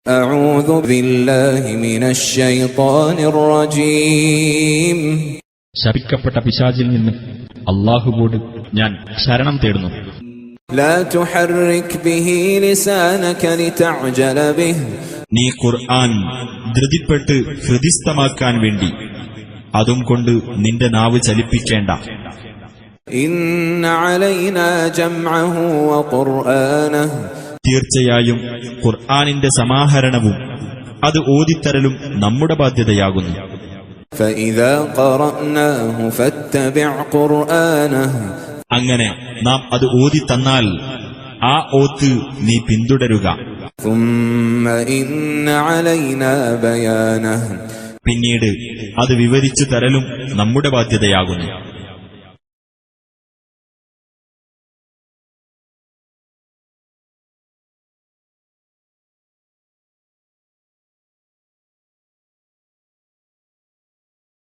അഊദു ബില്ലാഹി മിനശ് ശൈത്വാനിർ റജീം. ശപിക്കപ്പെട്ട പിശാചിൽ നിന്ന് അല്ലാഹുവോട് ഞാൻ ശരണം തേടുന്നു. ലാ തുഹർരിക് ബിഹി ലിസാനക ലിതഅജല ബിഹി. നീ ഖുർആൻ ധൃതിപ്പെട്ട് ഹൃദിസ്ഥമാക്കാൻ വേണ്ടി അതും കൊണ്ട് നിന്റെ നാവ് ചലിപ്പിക്കേണ്ട. ഇന്ന അലൈനാ ജംഅഹു വഖുർആനഹു. തീർച്ചയായും ഖുർആനിന്റെ സമാഹരണവും അത് ഓതിത്തരലും നമ്മുടെ ബാധ്യതയാകുന്നു. ഫഇദാ ഖറഅനാഹു ഫത്തബിഅ ഖുർആനഹു. അങ്ങനെ നാം അത് ഓതിത്തന്നാൽ ആ ഓത്ത് നീ പിന്തുടരുക. ثم إن علينا بيانه. പിന്നീട് അത് വിവരിച്ചു തരലും നമ്മുടെ ബാധ്യതയാകുന്നു.